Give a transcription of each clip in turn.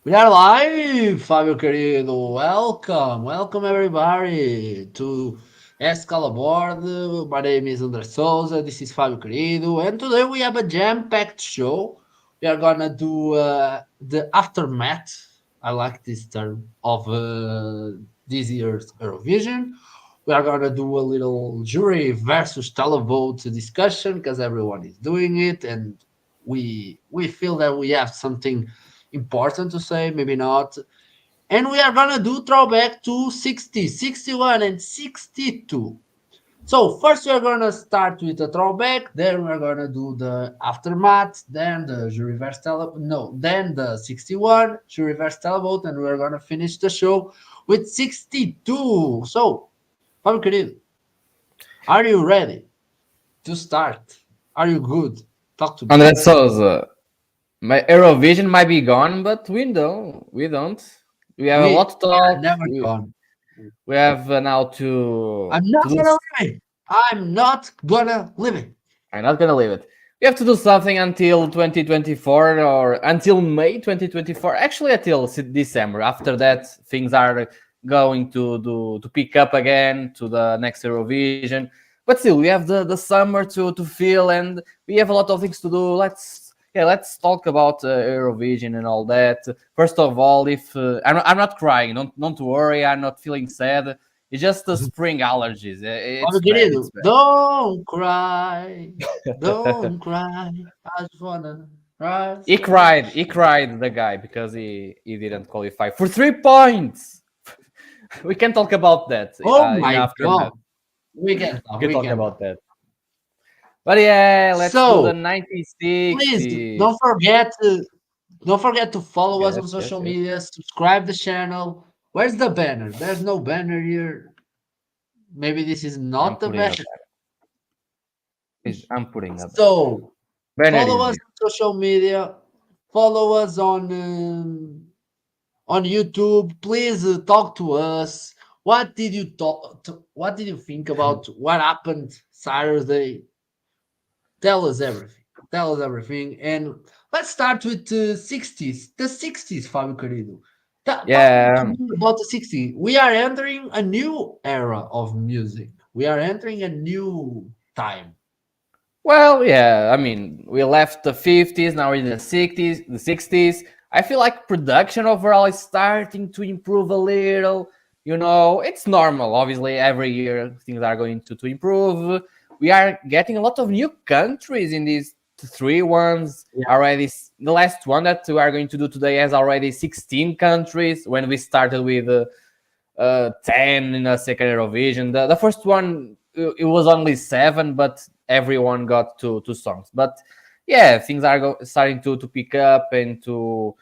We are live, Fabio querido. Welcome everybody to Escalaboard. My name is André Souza. This is Fabio querido, and today we have a jam-packed show. We are gonna do the aftermath. I like this term of this year's Eurovision. We are gonna do a little jury versus televote discussion because everyone is doing it, and we feel that we have something important to say, maybe not. And we are gonna do throwback to 60, 61, and 62. So first we're gonna start with the throwback, then we're gonna do the aftermath, then the jury verse tele no, then the 61 jury verse televote, and we're gonna finish the show with 62. So, Fábio querido, are you ready to start? Are you good? Talk to me. André Souza, my Eurovision might be gone, but we don't. We don't. We have a We lot to are talk. never We, gone. we have now to I'm not do. gonna leave it. I'm not gonna leave it. I'm not gonna leave it. We have to do something until 2024 or until May 2024. Actually, until December. After that, things are going to pick up again to the next Eurovision. But still, we have the summer to feel, and we have a lot of things to do. Let's talk about Eurovision and all that. First of all, if I'm not crying, don't worry, I'm not feeling sad. It's just the spring allergies. Fábio It's bad. querido, It's bad. don't cry. Don't cry. I just wanna rise. He cried. He cried, the guy, because he didn't qualify for 3 points. We can talk about that Oh in my aftermath. god. We can We talk. can We talk can about talk. that. But yeah, let's do the So please 1960s. don't forget to follow us Yes, on yes, social yes. media, subscribe the channel. Where's the banner? There's no banner here. Maybe this is I'm not the putting banner. up. I'm putting up. So Banner follow is us here. on social media. Follow us on YouTube. Please talk to us. What did you talk? What did you think about what happened Saturday? Tell us everything. Tell us everything. And let's start with the 60s. The 60s, Fabio Querido. Talk to Yeah. me about the 60s. We are entering a new era of music. We are entering a new time. Well, yeah. I mean, we left the 50s. Now we're in the 60s. The 60s. I feel like production overall is starting to improve a little. It's normal. Obviously, every year things are going to improve. We are getting a lot of new countries in these three ones Yeah. already. The last one that we are going to do today has already 16 countries. When we started with 10 in a second Eurovision, the first one it was only 7, but everyone got two songs. But yeah, things are starting to pick up and to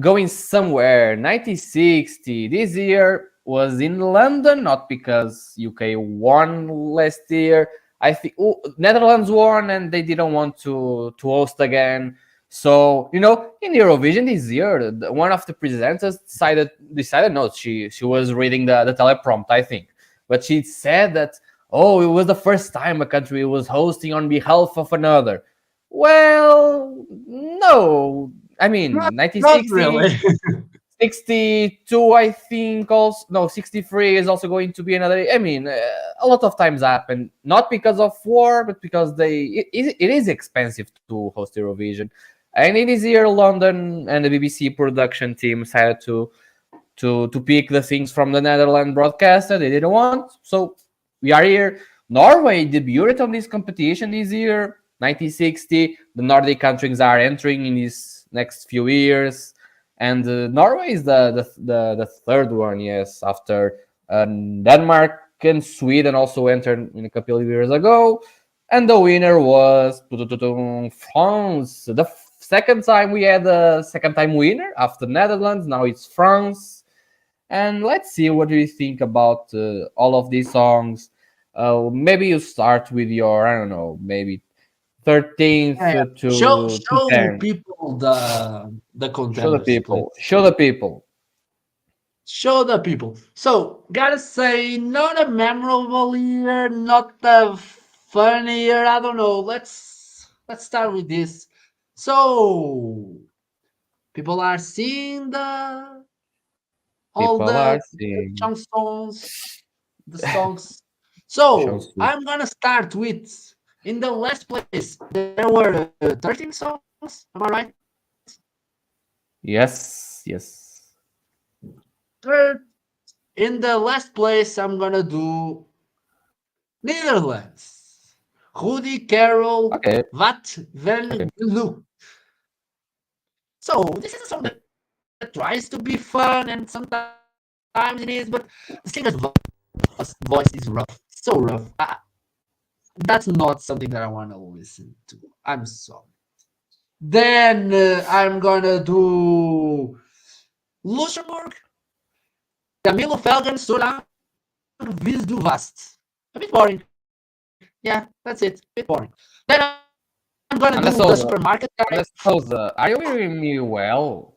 going somewhere. 1960 this year was in London, not because UK won last year. I think Netherlands won and they didn't want to host again. So in Eurovision this year, one of the presenters decided no, she was reading the teleprompt, I think, but she said that, oh, it was the first time a country was hosting on behalf of another. Well, no, I Not, mean, not 1960, really. 62, I think, also. No, 63 is also going to be another. I mean, a lot of times happen, not because of war, but because it is expensive to host Eurovision. And in this year, London and the BBC production team decided to pick the things from the Netherlands broadcaster they didn't want. So we are here. Norway debuted on this competition this year, 1960. The Nordic countries are entering in these next few years, and Norway is the third one. Yes, after Denmark and Sweden also entered in a couple of years ago, and the winner was France. The second time we had a second time winner after Netherlands. Now it's France. And let's see, what do you think about all of these songs? Maybe you start with your, I don't know, maybe 13th Yeah, yeah. to Show 10. people the Show the contenders, please. people. Show the people. Show the people. So gotta say, not a memorable year, not a funny year. I don't know. Let's start with this. So People are seeing all People are seeing chansons, the songs. So chansons. I'm gonna start with in the last place. There were 13 songs. Am I right? Yes, yes. Third, in the last place, I'm gonna do Netherlands. Rudy Carroll, Okay, Wat okay. Ven Geluk. So this is a song that tries to be fun, and sometimes it is, but the singer's voice is rough, so rough. That's not something that I want to listen to. I'm sorry. Then I'm gonna do Luxembourg, Camilo Felgen, Solang, Vis du Vast. A bit boring. Yeah, that's it. A bit boring. Then I'm gonna do the And supermarket guy. Are you hearing me well?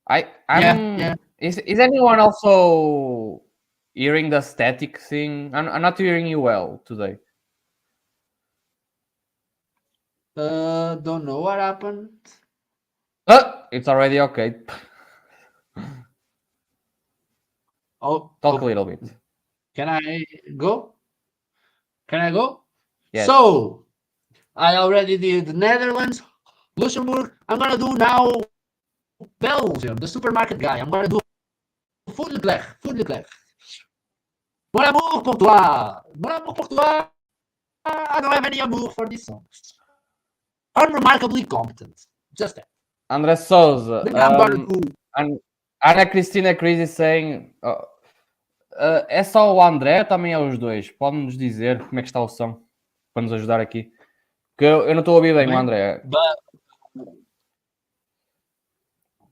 Yeah, I'm. yeah. Is anyone also hearing the static thing? I'm not hearing you well today. Don't know what happened. It's already okay. Talk a Oh, little bit. can I go? Can I go? Yes. So I already did the Netherlands, Luxembourg. I'm gonna do now Belgium, the supermarket guy. I'm gonna do Food Leclerc. Mon amour pour toi. Mon amour pour toi. I don't have any amour for this song. Unremarkably competent. Just that. André Souza. Then I'm gonna do. And Ana Cristina Cris is saying. É só o André ou também é os dois? Pode-nos dizer como é que está o som para nos ajudar aqui. Porque eu não estou a ouvir bem o André.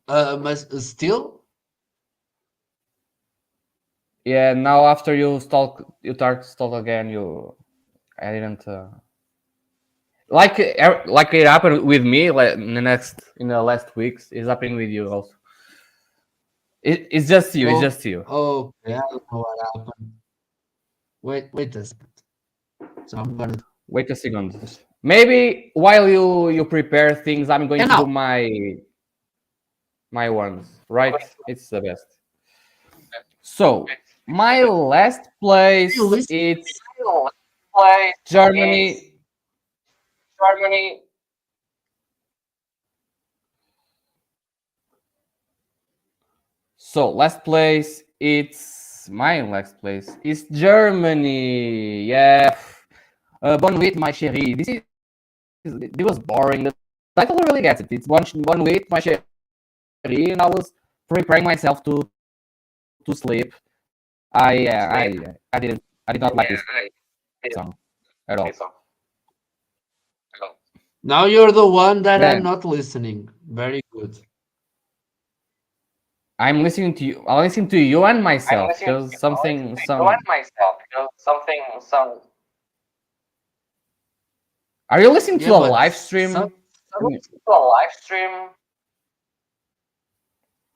But still. Yeah, now after you start to talk again, I didn't like it happened with me like in the last weeks. It's happening with you also. It's just you. It's just you. Okay, I don't know what happened. Wait a second. So I'm gonna wait a second. Maybe while you prepare things, I'm going to do my ones. Right? It's the best. So my last place it's Germany. So last place it's my last place is Germany. Yeah. Bonne Nuit, my chérie. This was boring. The title really gets it. It's Bonne Nuit, my chérie, and I was preparing myself to sleep. I did not like this song at all. Now you're the one that I'm not listening. Very good. I'm listening to you. I'll listen to you and myself because something. Are you listening to a live stream?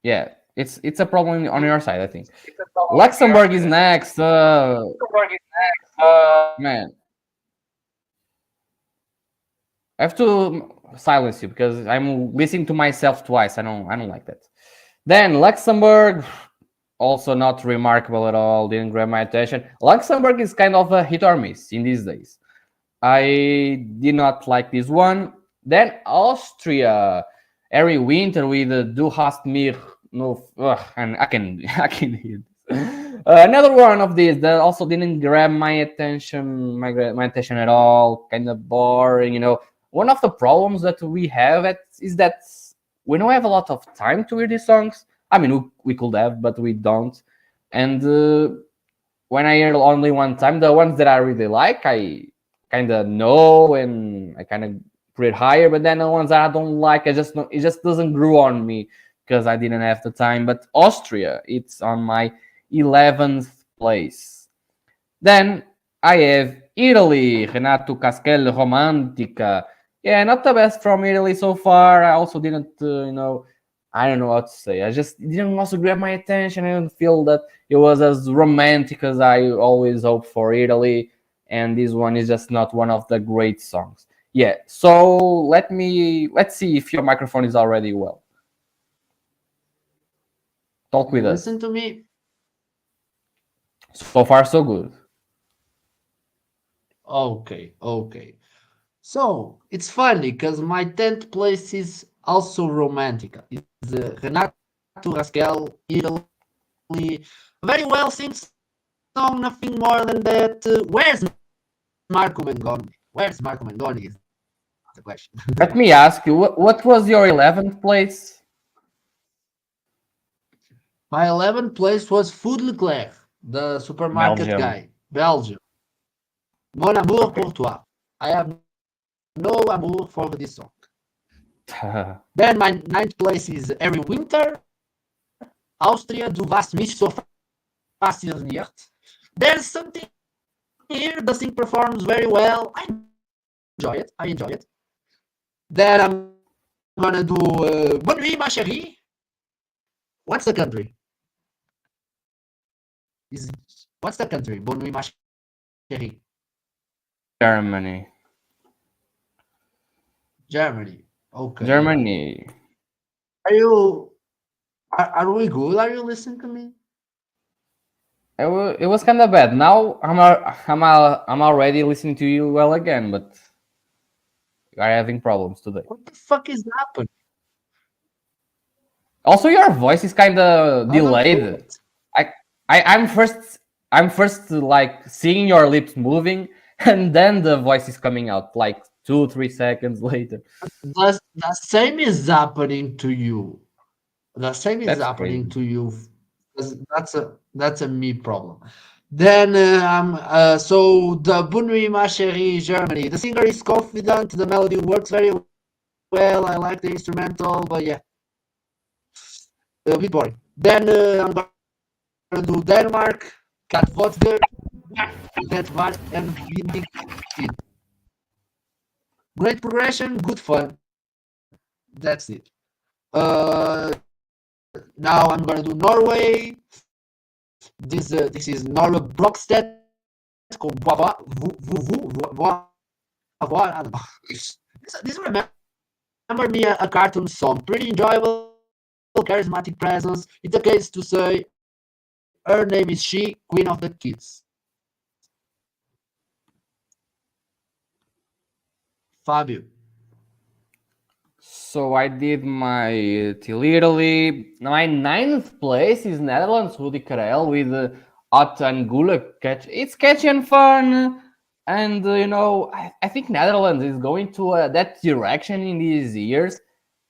Yeah, it's a problem on your side, I think. Luxembourg is next. Man, I have to silence you because I'm listening to myself twice. I don't like that. Then Luxembourg, also not remarkable at all. Didn't grab my attention. Luxembourg is kind of a hit or miss in these days. I did not like this one. Then Austria, every winter with Du hast mich no, and I can hear this. Another one of these that also didn't grab my attention, my attention at all. Kind of boring, you know. One of the problems that we have is that we don't have a lot of time to hear these songs. I mean, we could have, but we don't. And when I hear only one time, the ones that I really like, I kind of know and I kind of put it higher. But then the ones that I don't like, it just doesn't grow on me because I didn't have the time. But Austria, it's on my 11th place. Then I have Italy, Renato Caskell, Romantica. Yeah, not the best from Italy so far. I also didn't, I don't know what to say. I just didn't also grab my attention. I didn't feel that it was as romantic as I always hope for Italy. And this one is just not one of the great songs. Yeah. So let's see if your microphone is already well. Talk You with us. listen to me? So far, so good. Okay, okay. So it's funny because my 10th place is also romantic. It's Renato Rascal, Italy. Very well sing song, nothing more than that. Where's Marco Mengoni? Where's Marco Mengoni is the question. Let me ask you, what was your 11th place? My 11th place was Food Leclerc, the supermarket Belgium. guy, Belgium. Mon amour Okay. pour toi. I have no amour for this song. Then my 9th place is Every Winter, Austria, Du warst mich so fasziniert. There's something here, the singer performs very well. I enjoy it. Then I'm gonna do Bonne Nuit, Ma Chérie. What's the country? What's the country? Bonne Nuit, Ma Chérie. Germany. Germany. Okay. Germany. Are you are we good? Are you listening to me? It was kind of bad. Now I'm already listening to you well again, but we are having problems today. What the fuck is happening? Also, your voice is kind of I don't feel delayed. it. I, I'm first like seeing your lips moving, and then the voice is coming out like 2 3 seconds later. The same is happening to you. The same is That's happening crazy. to you. 'Cause that's a me problem. Then so the Bonne Ma Chérie, Germany. The singer is confident. The melody works very well. I like the instrumental, but yeah, a bit boring. Then I'm gonna do Denmark. Cat Vodger. That var and Windig Kid. Great progression, good fun. That's it. Now I'm gonna do Norway. This is Norway Brokstedt called Voivod. I don't know. This remember me a cartoon song. Pretty enjoyable, charismatic presence. It's a case to say her name is she, Queen of the Kids. Fabio. So I did my till Italy. My ninth place is Netherlands, Rudy Karel with At and Gula catch. It's catchy and fun. And I think Netherlands is going to that direction in these years.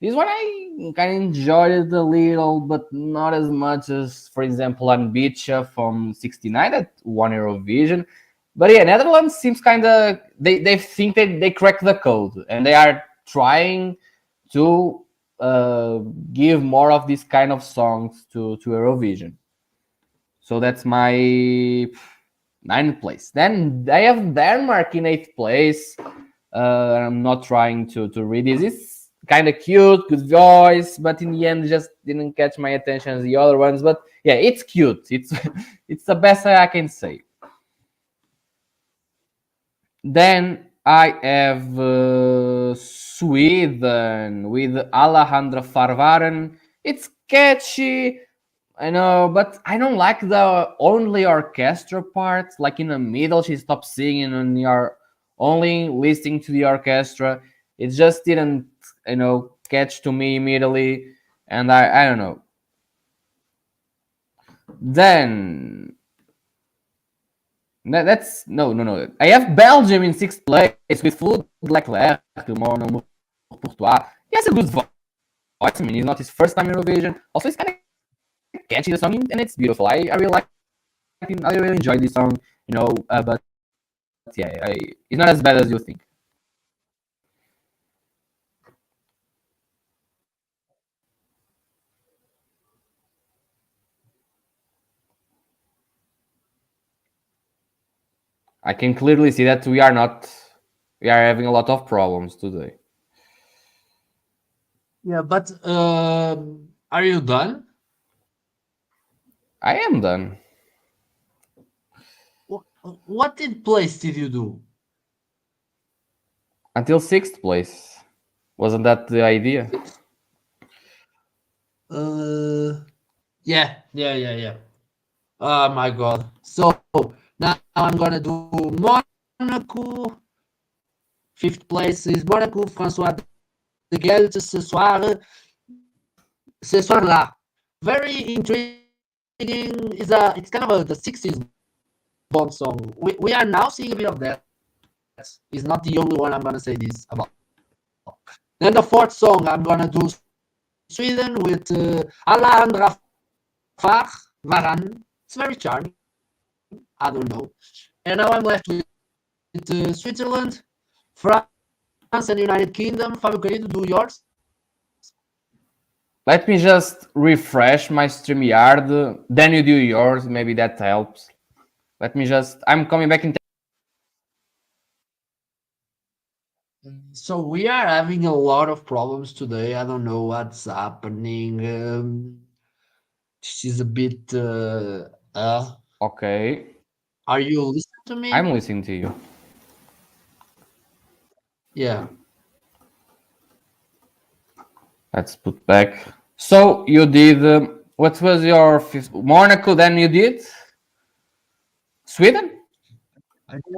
This one I kind of enjoyed it a little, but not as much as, for example, Anbicha from '69 that won Eurovision. But yeah, Netherlands seems kind of they think they cracked the code and they are trying to uh, give more of these kind of songs to Eurovision. So that's my ninth place. Then I have Denmark in eighth place. I'm not trying to read this. It's kind of cute, good voice, but in the end, just didn't catch my attention as the other ones. But yeah, it's cute. It's it's the best I can say. Then I have Sweden with Alejandra Farvaren. It's catchy, I know, but I don't like the only orchestra part. Like in the middle, she stopped singing and you're only listening to the orchestra. It just didn't, catch to me immediately. And I don't know. Then that's no. I have Belgium in sixth place with Food Leclerc, Mon Amour pour Toi. He has a good voice. I mean, it's not his first time in Eurovision. Also, it's kind of catchy the song and it's beautiful. I really like him. I really enjoy this song. But yeah, it's not as bad as you think. I can clearly see that we are having a lot of problems today. Yeah, but are you done? I am done. What in place did you do? until sixth place. Wasn't that the idea? Yeah, yeah, yeah, yeah. Oh my God. So now I'm gonna do Monaco. Fifth place is Monaco. François de Gelt, Ce soir là. Very intriguing. It's kind of the 60s Bond song. We are now seeing a bit of that. It's not the only one I'm gonna say this about. Then the fourth song I'm gonna do Sweden with Alejandra Varan. It's very charming. I don't know. And now I'm left with Switzerland, France, and United Kingdom. Fabio Querido, do yours. Let me just refresh my StreamYard. Then you do yours. Maybe that helps. Let me just. I'm coming back in. So we are having a lot of problems today. I don't know what's happening. This is a bit. Okay. Are you listening to me? I'm listening to you. Yeah. Let's put back. So you did. What was your fifth? Monaco? Then you did Sweden.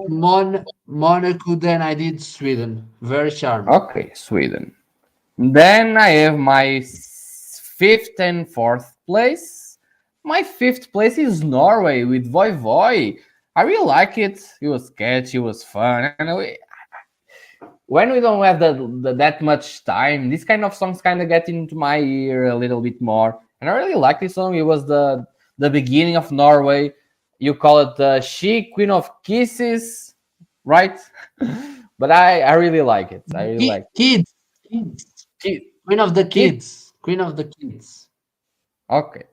Monaco. Then I did Sweden. Very charming. Okay, Sweden. Then I have my fifth and fourth place. My fifth place is Norway with Voi Voi. I really like it. It was catchy, it was fun. And when we don't have that much time, these kind of songs kind of get into my ear a little bit more. And I really like this song. It was the beginning of Norway. You call it the She Queen of Kisses, right? But I really like it. I really like Kids. it. Queen of the kids. Queen of the kids. Okay.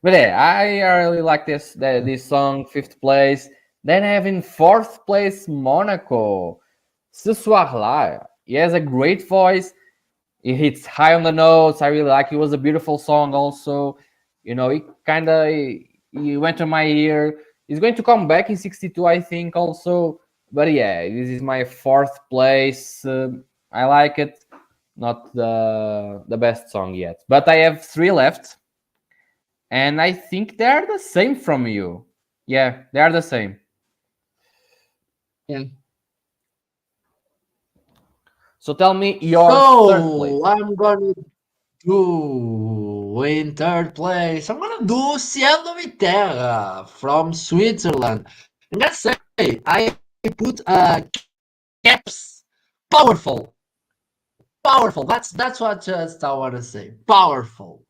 But yeah, I really like this song, fifth place. Then I have in fourth place Monaco. Ce soir-là. He has a great voice. He hits high on the notes. I really like it. It was a beautiful song also. You know, he went to my ear. He's going to come back in 62, I think, also. But yeah, this is my fourth place. I like it. Not the best song yet. But I have three left. And I think they are the same from you. Yeah, they are the same. Yeah. So tell me your third place. I'm gonna do in third place. I'm gonna do Cielo e Terra from Switzerland. And let's say I put caps powerful. Powerful. That's what just I wanna say. Powerful.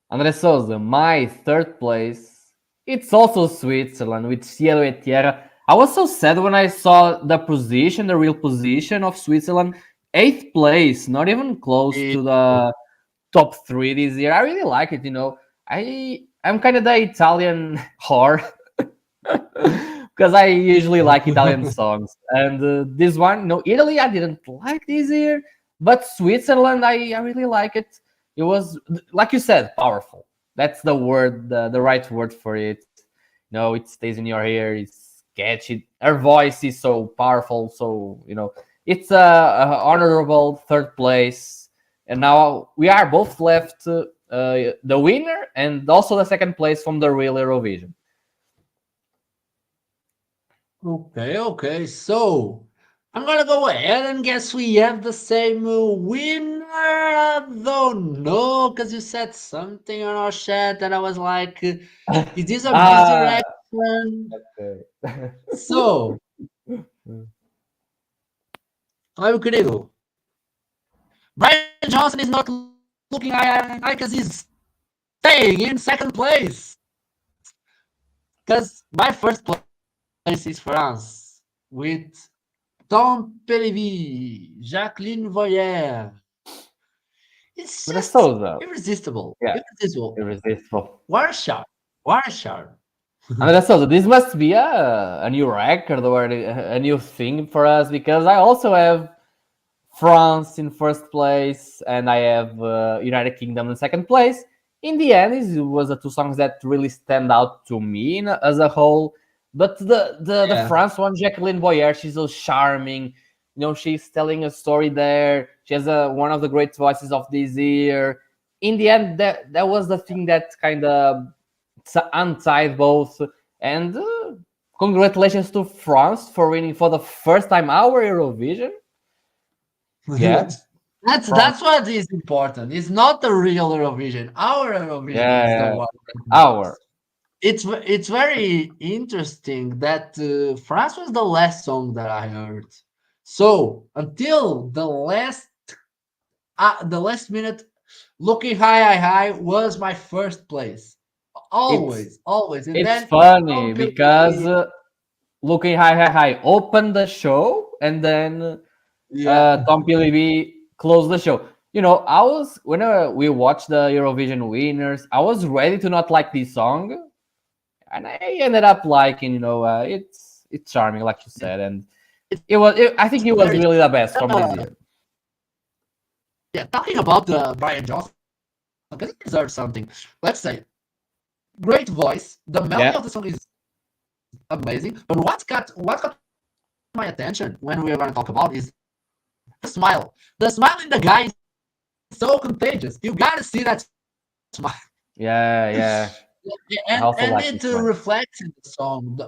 André Souza, my third place. It's also Switzerland with Cielo e Terra. I was so sad when I saw the position, the real position of Switzerland. Eighth place, not even close to the top three this year. I really like it, you know. I'm kind of the Italian whore because I usually like Italian songs. And this one, no, Italy, I didn't like this year, but Switzerland, I really like it. It was, like you said, powerful. That's the word, the right word for it. You know, it stays in your ear. It's catchy. Her voice is so powerful. So, you know, it's a honorable third place. And now we are both left the winner and also the second place from the real Eurovision. Okay. So I'm gonna go ahead and guess we have the same winner. I don't know, because you said something on our chat and I was like, is this a misdirection? Okay. So, Fábio querido, Brian Johnson is not looking like because he's staying in second place. Because my first place is France with Tom Pelivi, Jacqueline Voyer. It's just irresistible. Yeah, Irresistible. irresistible. Warshar. André Souza, this must be a new record or a new thing for us because I also have France in first place and I have United Kingdom in second place. In the end, it was the two songs that really stand out to me as a whole. But the France one, Jacqueline Boyer, she's so charming She's telling a story there. She has one of the great voices of this year. In the end, that was the thing that kind of untied both. And congratulations to France for winning for the first time our Eurovision. Yeah, That's what is important. It's not the real Eurovision. Our Eurovision is the yeah, one that our. matters. It's very interesting that France was the last song that I heard. So until the last minute, Looking High, High, High was my first place. It's Always, always. And it's then funny Tom because Petty, Looking High, High, High opened the show, and then yeah, Tom PLB closed the show. I was when we watched the Eurovision winners, I was ready to not like this song, and I ended up liking. It's charming, like you said, and I think it's it was very really the best from this uh, year. yeah. Talking about Brian Johnson, because he deserves something. Let's say great voice. The melody Yeah, of the song is amazing. But what got my attention when we are going to talk about is the smile. The smile in the guy is so contagious. You gotta see that smile, yeah, yeah. I and also like it this one. reflects in the song.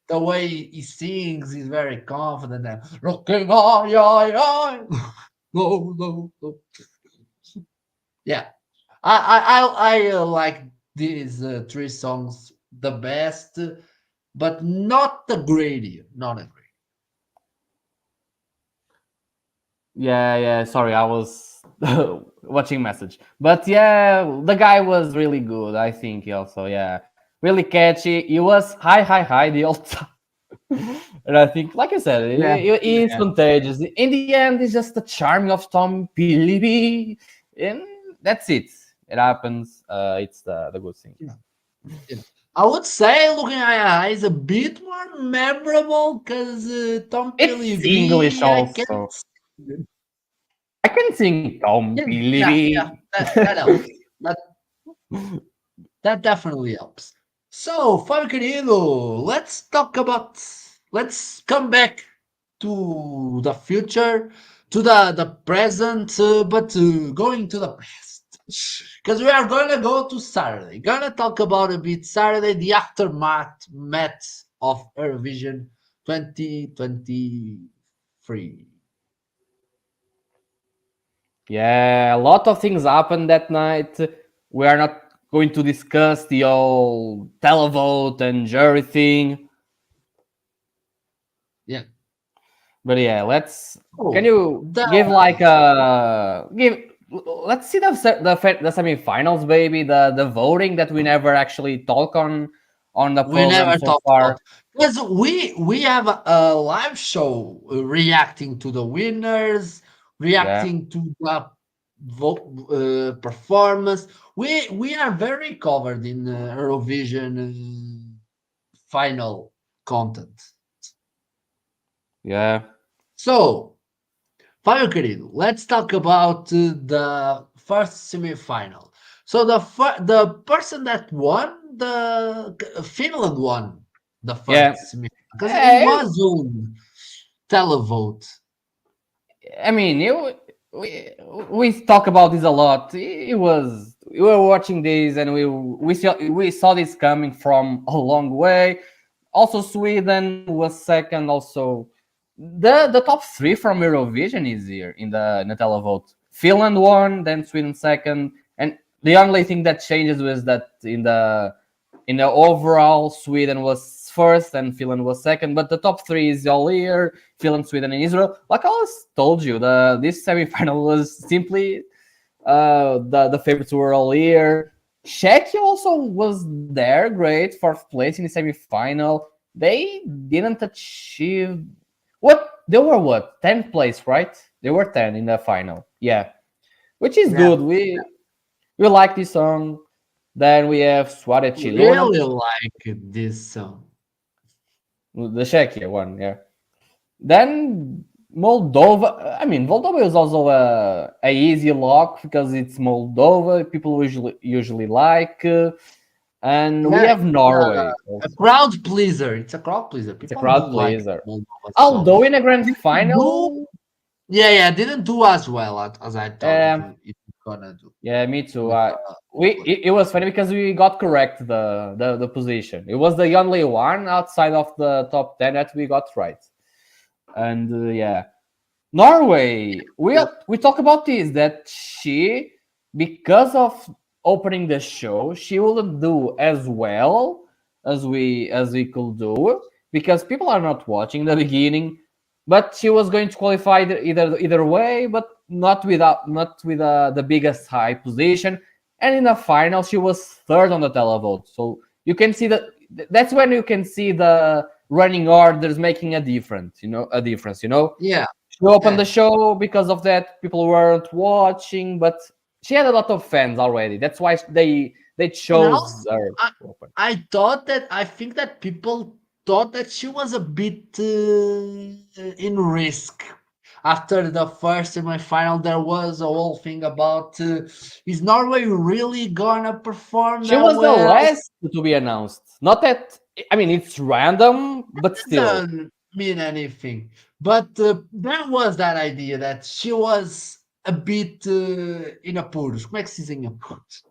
The way he sings is very confident and looking, ay, ay, ay. No, no, no. Yeah, I like these three songs the best, but not the great. Not a great. Yeah, yeah. Sorry, I was watching message, but yeah, the guy was really good. I think he also, yeah, really catchy. He was high, high, high the whole time. And I think, like I said, Yeah, he is yeah, contagious. In the end, it's just the charming of Tom Pilibi, and that's it. It happens. It's the good thing. yeah. Yeah. I would say Looking Eye is a bit more memorable because Tom It's English PLV, I also. can't. I can sing Tom Yeah, yeah, yeah. Pilibi. That helps. That that definitely helps. So, Fábio querido, let's come back to the future, to the present, but going to the past. Because we are gonna go to Saturday. Gonna talk about a bit Saturday, the aftermath of Eurovision 2023. Yeah, a lot of things happened that night. We are not going to discuss the whole televote and jury thing, Yeah. but yeah, let's. Can Oh, you the give like a give? Let's see the semifinals, baby. The voting that we never actually talk on the we program never so talked far. about, because we have a live show reacting to the winners, Yeah, reacting to the performance. We are very covered in Eurovision final content. yeah, So, Fábio querido, let's talk about the first semi-final. So the person that won, the Finland won the yeah. first semi-final because it Eh, was on televote. I mean, we talk about this a lot. It was we were watching this, and we saw this coming from a long way. Also, Sweden was second. Also, the top three from Eurovision is here in the televote. Finland won, then Sweden second, and the only thing that changes was that in the overall, Sweden was first and Finland was second, but the top three is all here: Finland, Sweden, and Israel. Like I always told you, this semifinal was simply the favorites were all here. Czechia also was there, great, fourth place in the semifinal. They didn't achieve what they were. What 10th place, right? They were 10 in the final. Yeah, which is Yeah, good. We like this song. Then we have Suareci Luna, really like this song. the Czechia one. Yeah. Then Moldova. I mean, Moldova is also a easy lock because it's Moldova. People usually like, and we Yeah, have Norway. a Also. crowd pleaser. It's a crowd pleaser. It's a People do crowd like pleaser. Moldova song. Although in a grand Do final, Yeah, didn't do as well as I thought it was gonna do. Yeah, me too. With, It was funny because we got correct the position. It was the only one outside of the top 10 that we got right. And yeah, Norway. We talk about this that she, because of opening the show, she wouldn't do as well as we could do because people are not watching the beginning. But she was going to qualify either way, but not with the biggest high position. And in the final, she was third on the televote. So you can see that that's when you can see the running orders making a difference. yeah, She opened yeah. the show because of that. People weren't watching, but she had a lot of fans already. That's why they And also, chose her I, to open. I think that people thought that she was a bit in risk. After the first semifinal, there was a whole thing about is Norway really gonna perform She that was the well? last to be announced. Not that I mean it's random, but still. Doesn't mean anything. But there was that idea that she was a bit in apuros. Como é que se diz em apuros?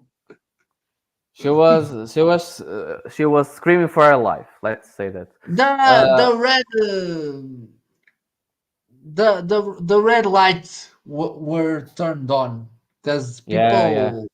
She was screaming for her life. Let's say that. The red the red lights were turned on because Yeah, yeah. people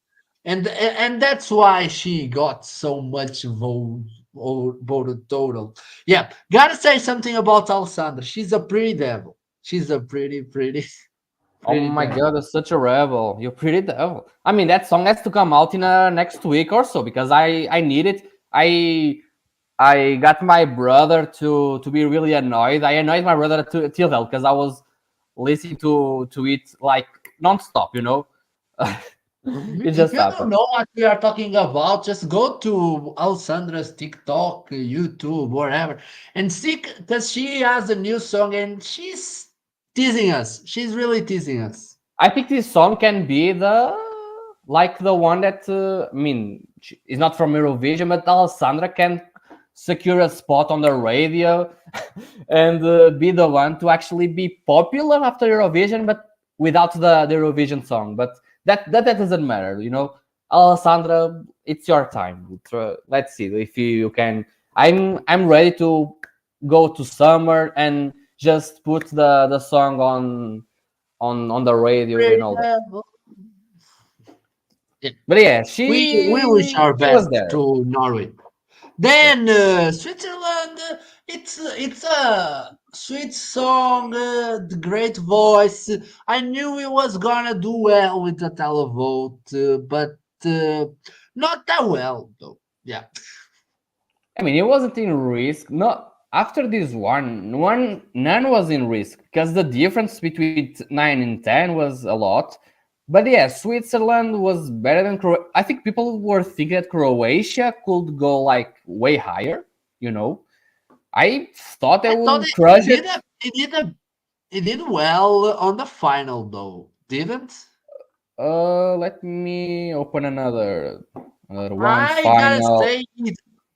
and that's why she got so much voted total. Yeah, gotta say something about Alessandra. She's a pretty devil. She's a pretty Oh pretty my devil. god, you're such a rebel. You're pretty devil. I mean, that song has to come out in next week or so because I need it. I got my brother to be really annoyed. I annoyed my brother till hell because I was listening to it like nonstop. It If just you don't happened. know what we are talking about, just go to Alessandra's TikTok, YouTube, wherever, and see because she has a new song and she's teasing us. She's really teasing us. I think this song can be the one that is not from Eurovision, but Alessandra can secure a spot on the radio and be the one to actually be popular after Eurovision, but without the Eurovision song. But that doesn't matter. Alessandra, it's your time. Let's see if you can. I'm ready to go to summer and just put the song on the radio and all that. Yeah, But yeah, we wish our she was best there. to Norway. Yeah. Then Switzerland, it's a sweet song, the great voice. I knew it was gonna do well with the televote, but not that well though. Yeah, I mean, it wasn't in risk. Not after this one, none was in risk because the difference between 9 and 10 was a lot. But yeah, Switzerland was better than Croatia. I think people were thinking that Croatia could go like way higher. You know, I thought they I thought would crush it. it did well on the final though, didn't? Let me open another one I gotta final. say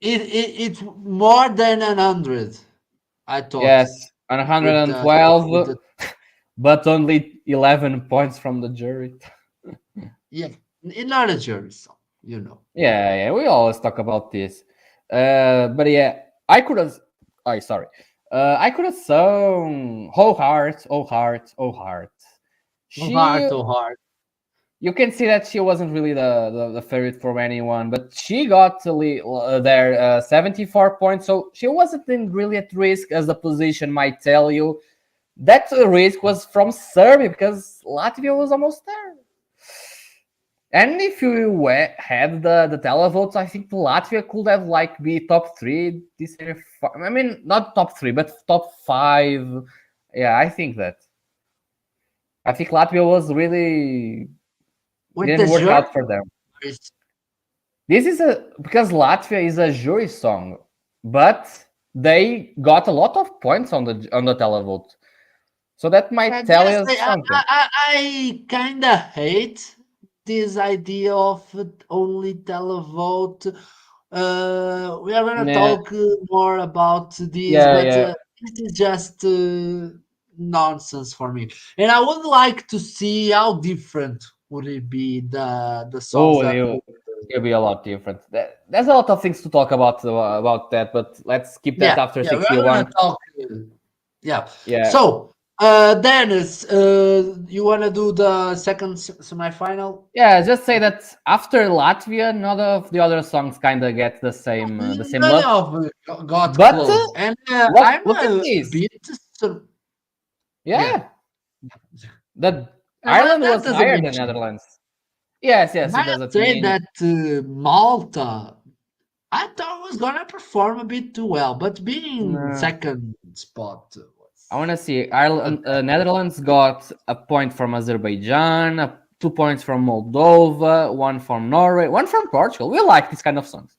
it's more than 100. I thought Yes, with with 112, the but only 11 points from the jury. yeah, not a jury song, you know. Yeah, we always talk about this. But yeah, I could have. Oh, sorry. I could have sung "Oh Heart, Oh Heart, Oh Heart." She, Heart to heart. you can see that she wasn't really the favorite from anyone, but she got there 74 points, so she wasn't really at risk, as the position might tell you. That risk was from Serbia because Latvia was almost there. And if you had the televotes, I think Latvia could have like be top three this year. I mean, not top three, but top five. Yeah, I think that. I think Latvia was really With the didn't work jury, out for them. it's- This is because Latvia is a jury song, but they got a lot of points on the televote, so that I might tell gotta you say, something. I kind of hate this idea of only televote. We are gonna Yeah, talk more about this, yeah, but yeah. this is just nonsense for me. And I would like to see how different would it be the songs Oh, that it'll be a lot different. There's a lot of things to talk about that, but let's keep that yeah, after yeah, we're gonna 61. talk. Yeah. Yeah, So, Dennis, you wanna do the second semifinal? yeah. Just say that after Latvia, none of the other songs kind of get the same None love. of got But close, and I'm look at a this. bit. Yeah, Yeah, that well, Ireland that was doesn't higher make than sense. Netherlands. Yes, yes. It Gotta doesn't say mean. that Malta, I thought was gonna perform a bit too well, but being No. second spot I was want to see not Ireland. bad. Netherlands got a point from Azerbaijan, 2 points from Moldova, one from Norway, one from Portugal. We like this kind of songs,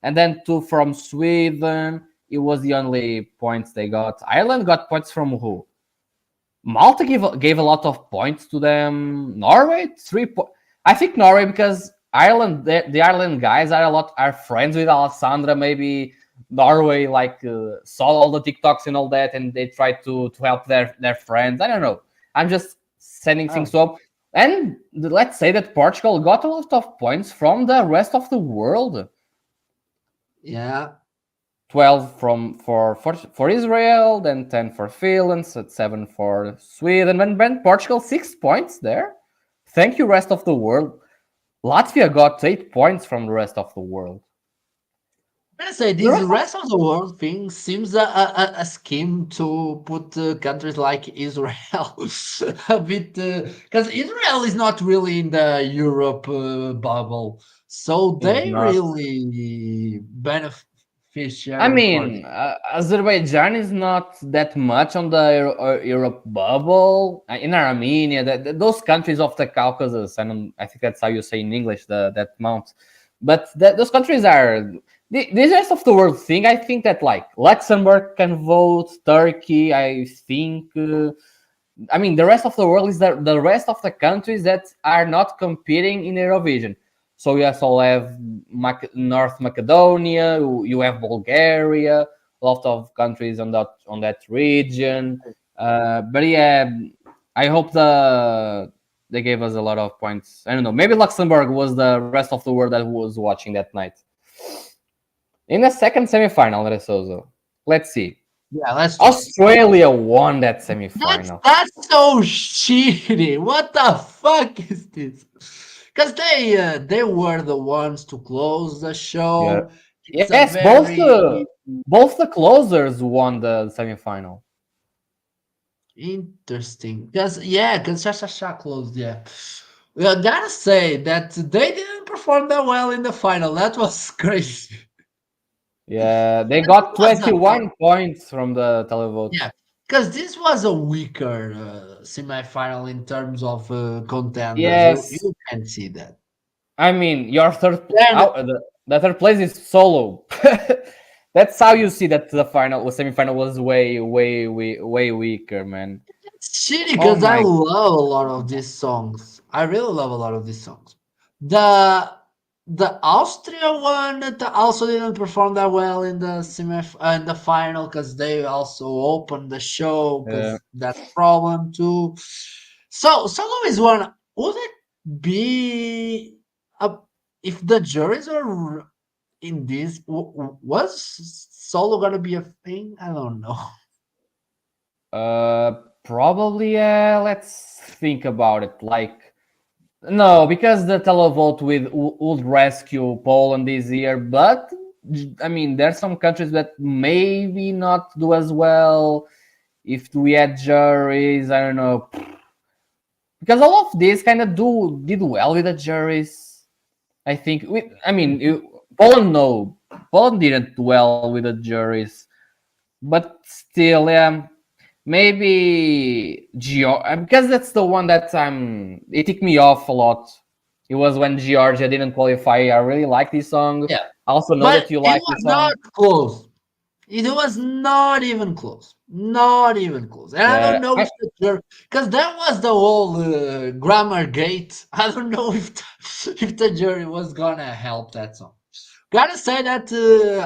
and then two from Sweden. It was the only points they got. Ireland got points from who? Malta gave a lot of points to them. Norway 3 points. I think Norway because Ireland the Ireland guys are friends with Alessandra. Maybe Norway saw all the TikToks and all that, and they tried to help their friends. I don't know. I'm just sending things Oh, up. And let's say that Portugal got a lot of points from the rest of the world. yeah. 12 for Israel, then 10 for Finland, so 7 for Sweden, then Portugal 6 points there. Thank you, rest of the world. Latvia got 8 points from the rest of the world. I'm gonna say The this rest of rest of the world thing seems a scheme to put countries like Israel a bit because Israel is not really in the Europe bubble, so is they not. really I beneficiary for mean, Azerbaijan is not that much on the Europe bubble. In Armenia, those countries of the Caucasus, and I think that's how you say in English, that mount. But those countries are the rest of the world thing. I think that like Luxembourg can vote, Turkey. I think. I mean, the rest of the world is the rest of the countries that are not competing in Eurovision. So you also have North Macedonia, you have Bulgaria, a lot of countries on that region. But yeah, I hope they gave us a lot of points. I don't know. Maybe Luxembourg was the rest of the world that was watching that night. In the second semifinal, Resozo, let's see. yeah. Let's talk. Australia won that That's semifinal. that's so shitty. What the fuck is this? Because they were the ones to close the Yeah. show. It's a Yes, very both the closers won the semifinal. interesting. Because yeah, because Shasha closed. Yeah, I gotta say that they didn't perform that well in the final. That was crazy. Yeah, they It got was a 21 points from the televote. yeah, because this was a weaker semifinal in terms of contenders. Yes, You can see that. I mean your Then the third place is solo. That's how you see that the semifinal was way weaker, man. it's shitty Oh because I my, love a lot of these songs. I really love a lot of these songs. The the Austria one that also didn't perform that well in the in the final because they also opened the show uh, because that's a problem too. So solo is one. Would it be a, if the juries are in this? Was solo gonna be a thing? I don't know. probably. Let's think about it. Like no, because the televote would rescue Poland this year, but I mean, there's some countries that maybe not do as well if we had juries. I don't know, because all of these kind of did well with the juries. I think. I mean, Poland no, Poland didn't do well with the juries, but still, yeah. Maybe because that's the one that it ticked me off a lot. It was when Georgia didn't qualify. I really like this song. Yeah, I also know but that you it like was this not song. close. It was not even close. Not even close. And I Yeah, don't know if the jury, because that was the whole grammar gate. I don't know if the jury was gonna help that song. Gotta say that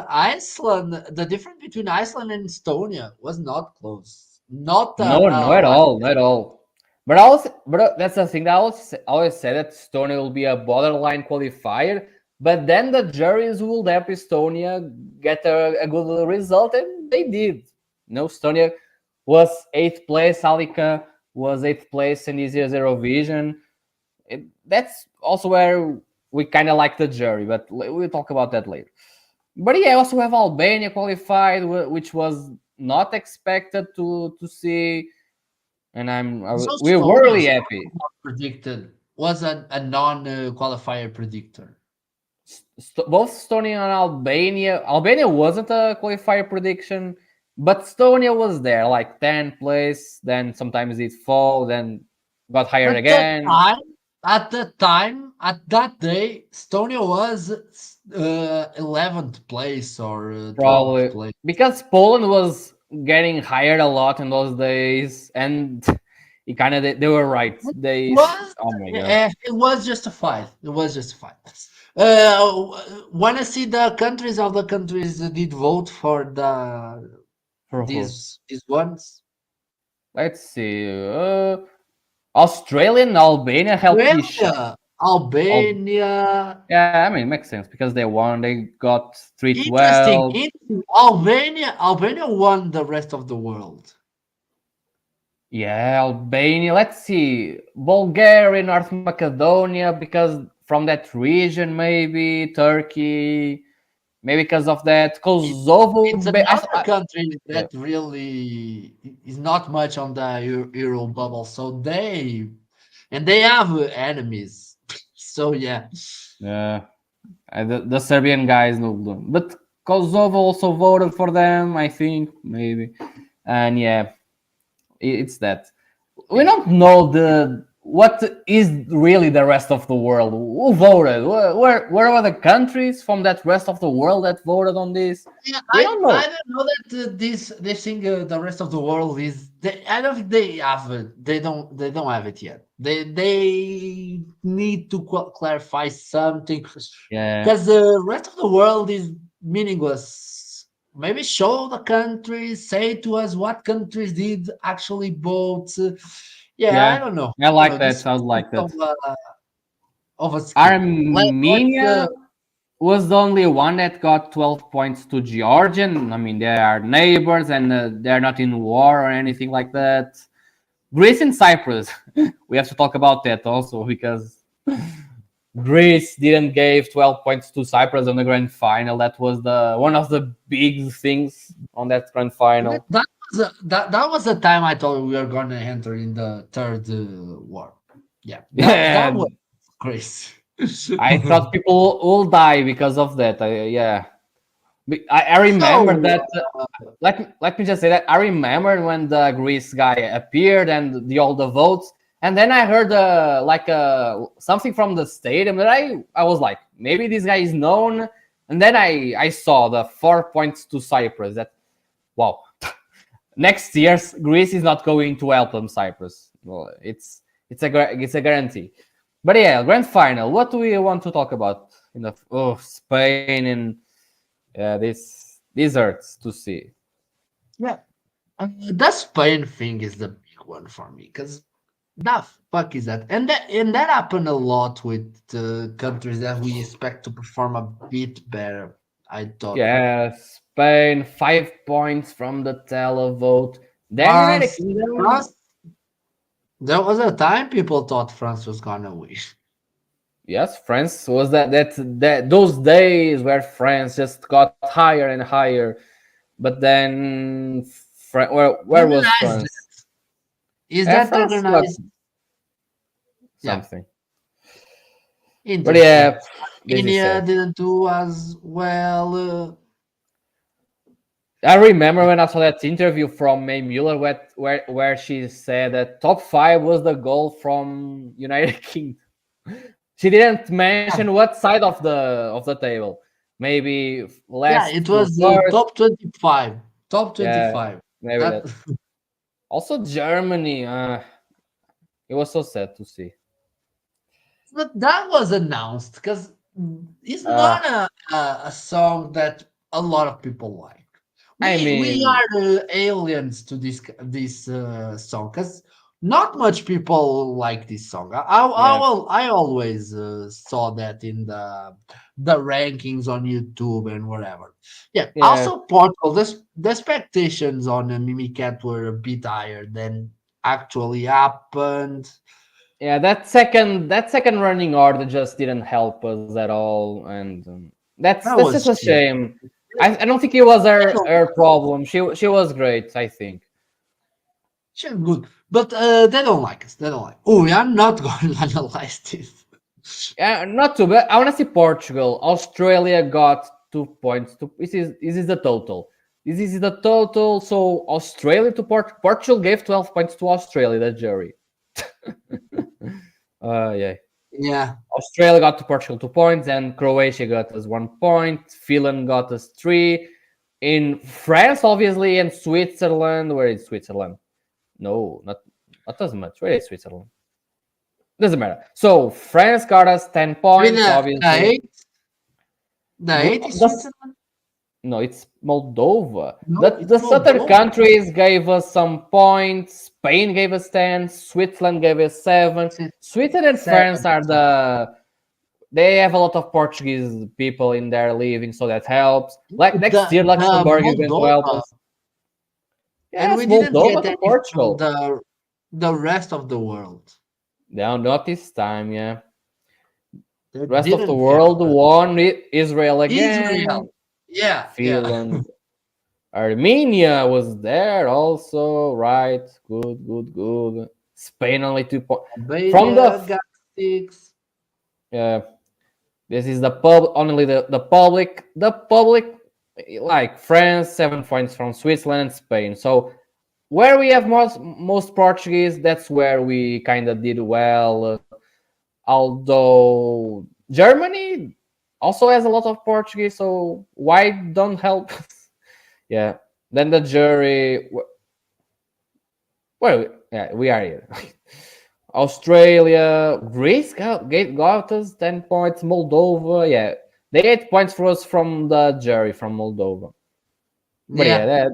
Iceland, the difference between Iceland and Estonia was not close. not No, no at like all, not at all. But that's the thing. I always say that Estonia will be a borderline qualifier. But then the juries ruled up Estonia get a good result, and they did. No, Estonia was eighth place. Alika was eighth place in this year's Eurovision. That's also where we kind of like the jury, but we'll talk about that later. But yeah, I also have Albania qualified, which was not expected to see, and so we were Estonia really happy. predicted was a non qualifier predictor. Both Estonia and Albania wasn't a qualifier prediction, but Estonia was there, like 10th place. Then sometimes it fall, then got hired But the again. time, at the time, at that day, Estonia was 11th place or 12th Probably place. because Poland was getting hired a lot in those days, and it kind of they were right. They Was oh my god, it was justified. It was justified. When I see the countries, all the countries did vote for for who? these ones. Let's see. Australian Albania helped me shut. Australia, Al- Albania. yeah, I mean, it makes sense because they won. They got Interesting. 312. Interesting. Albania won the rest of the world. Yeah, Albania. Let's see. Bulgaria, North Macedonia, because from that region, maybe Turkey, maybe because of that. It, Kosovo. it's another country Yeah, that really is not much on the Euro bubble. So they have enemies. So yeah. yeah. The Serbian guys know them, but Kosovo also voted for them. I think maybe, and yeah, it's that. We don't know the what is really the rest of the world. Who voted? Where are the countries from that rest of the world that voted on this? Yeah, We don't I know. don't know that this they think the rest of the world is. I don't think they have it. They don't have it yet. They need to clarify something Yeah, because the rest of the world is meaningless. Maybe show the countries, say to us what countries did actually vote. Yeah, I yeah, don't know. I I don't know. like This that. is Sounds a bit like that. of a skip. Let's Armenia was the only one that got 12 points to Georgian. I mean, they are neighbors and they're not in war or anything like that. Greece and Cyprus. We have to talk about that also because Greece didn't give 12 points to Cyprus on the grand final. That was the one of the big things on that grand final. That was the time I thought we were gonna enter in the third war. Yeah, that Yeah, was crazy. I thought people will die because of that. Yeah, I remember So that. Let me just say that I remember when the Greece guy appeared and all the votes, and then I heard something from the stadium that I was like, maybe this guy is known, and then I saw the 4 points to Cyprus. That wow, next year's Greece is not going to help them Cyprus. Well, it's a guarantee. But yeah, grand final. What do we want to talk about in the Spain and this hurts to see. yeah, that Spain thing is the big one for me because the fuck is that? And that happened a lot with countries that we expect to perform a bit better. I thought Yeah, Spain 5 points from the televote. Then United France, Kingdom. France. There was a time people thought France was gonna win. Yes, France was that those days where France just got higher and higher. But then where was Organized. France? Is that France got organized? Yeah, something. But interesting. yeah, this is India sad. didn't do as well. I remember when I saw that interview from May Mueller where she said that top five was the goal from United Kingdom. She didn't Yeah, mention what side of the table. Maybe yeah, last it to was first. top 25. Top Yeah, 25. maybe That, that. Also Germany. It was so sad to see. but that was announced because it's Uh, not a song that a lot of people like. I We mean, are aliens to this song because not much people like this song. yeah, I always saw that in the rankings on YouTube and whatever. Yeah. yeah, Also, Portugal. The expectations on Mimicat were a bit higher than actually happened. yeah. That second running order just didn't help us at all, and that's That that's just was a shit. shame. I don't think it was I her don't her problem. She was great, I think. Sure, good. But they don't like us. They don't like. Oh, we are not going to analyze this. Yeah, not too bad. I want to see Portugal. Australia got 2 points. This is the total. This is the total. So Australia to Portugal gave 12 points to Australia. The jury. Yeah. Yeah, Australia got to Portugal 2 points, and Croatia got us 1 point. Finland got us three. In France, obviously, and Switzerland. Where is Switzerland? No, not as much. Where is Switzerland? Doesn't matter. So France got us 10 points, with the obviously. eight, the eight is The, Switzerland. no, it's Moldova. No, The it's southern Moldova. countries gave us some points. Spain gave us 10. Switzerland gave us 7. It's Sweden and France seven. are they have a lot of Portuguese people in there living, so that helps. Like next year, The Luxembourg is going to help Moldova, us. and Yes, we didn't Moldova get to any from Portugal. the rest of the world. No, not this time, yeah. They Rest of the didn't help world us. won. Israel again. Israel. Yeah, yeah. Finland. Armenia was there also, right? Good, good, good. Spain only 2 points. From the Albania got six. uh, this is the pub only the public like France 7 points from Switzerland and Spain. So where we have most Portuguese, that's where we kind of did well. Although Germany also has a lot of Portuguese, so why don't help us? Yeah. Then the jury. Well, yeah, we are here. Australia, Greece got us 10 points. Moldova, yeah, they 8 points for us from the jury from Moldova. But yeah, Yeah,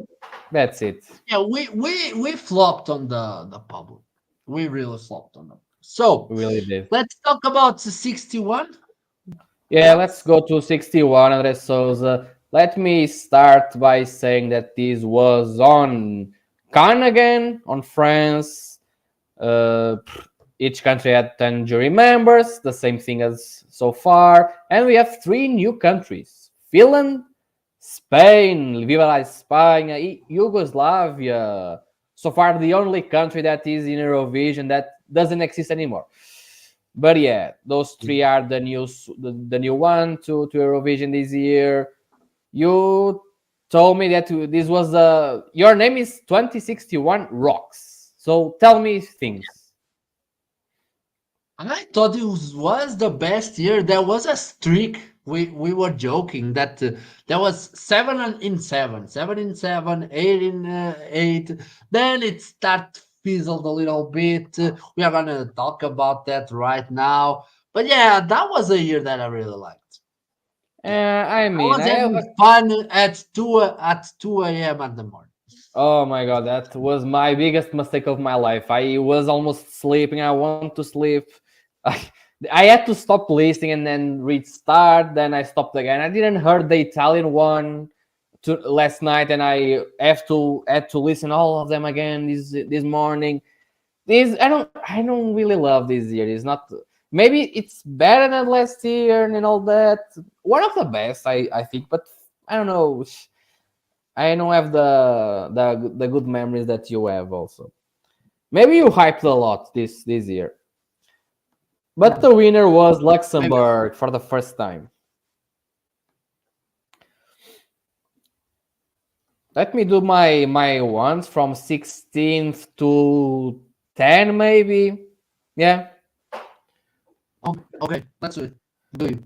that's it. yeah. We flopped on the public. We really flopped on them. So We really did. let's talk about the 61. Yeah, let's Let's go to 61, Andres Souza. Let me start by saying that this was on Cannes again, on France. Uh, each country had 10 jury members, the same thing as so far. And we have 3 new countries: Finland, Spain, Viva la España, Yugoslavia. So far, the only country that is in Eurovision that doesn't exist anymore. But yeah, those 3 are the new one to Eurovision this year. You told me that this was your name is 2061 Rocks. So tell me things. I thought it was the best year. There was a streak. We were joking that there was 7 in 7, 7 in 7, 8 in 8. Then it start fizzled a little bit. We are gonna talk about that right now. But yeah, that was a year that I really liked. Yeah, I I mean, was I have. having fun at 2 a.m. at the morning. Oh my god, that was my biggest mistake of my life. I was almost sleeping. I want to sleep. I, I had to stop listening and then restart. Then I stopped again. I didn't heard the Italian one last night, and I had to listen all of them again this morning. I don't really love this year. It's not. Maybe it's better than last year and all that. One of the best, I think, but I don't know. I don't have the good memories that you have also. Maybe you hyped a lot this year. But the winner was Maybe. Luxembourg for the first time. Let me do my ones from 16th to 10 maybe. Yeah. Okay, let's do it. Do it.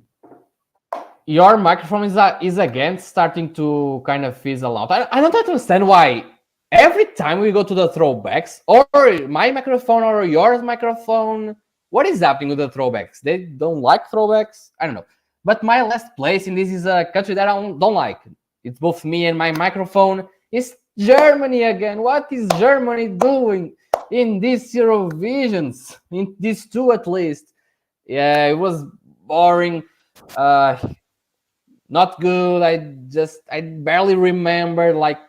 Your microphone is again starting to kind of fizzle out. I don't understand why every time we go to the throwbacks, or my microphone or yours microphone, what is happening with the throwbacks? They don't like throwbacks? I don't know. But my last place in this is a country that I don't like. it's both me and my microphone. It's Germany again. What is Germany doing in these Eurovisions? In these two at least. Yeah, it was boring. Uh, Not good. I barely remember. Like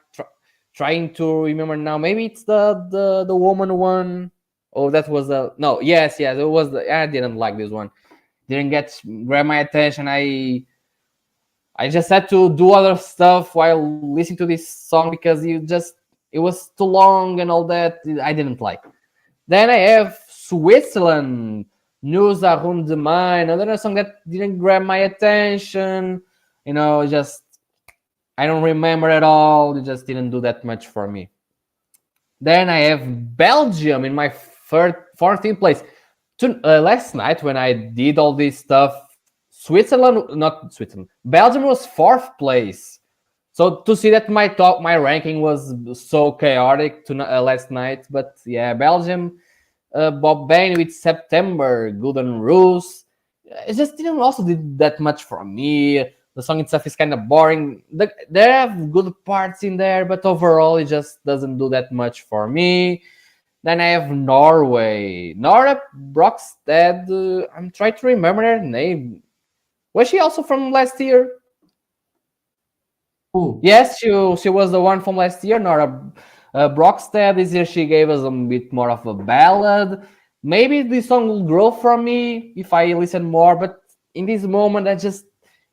trying to remember now. Maybe it's the woman one. Oh, that was the no. Yes, it was the. I didn't like this one. Didn't grab my attention. I just had to do other stuff while listening to this song because it was too long and all that. I didn't like. Then I have Switzerland, News Around the Mine, another song that didn't grab my attention. Just I don't remember at all. It just didn't do that much for me. Then I have Belgium in my 14th place. Last night when I did all this stuff, not Switzerland, Belgium was 4th place. So to see that my ranking was so chaotic last night, but yeah, Belgium, Bob Bain with September, Golden Rose. It just didn't also did that much for me. The song itself is kind of boring. There have good parts in there, but overall it just doesn't do that much for me. Then I have Norway. Nora Brogstad. I'm trying to remember her name. Was she also from last year? Ooh. Yes, she was the one from last year. Nora Brogstad. This year she gave us a bit more of a ballad. Maybe this song will grow from me if I listen more, but in this moment it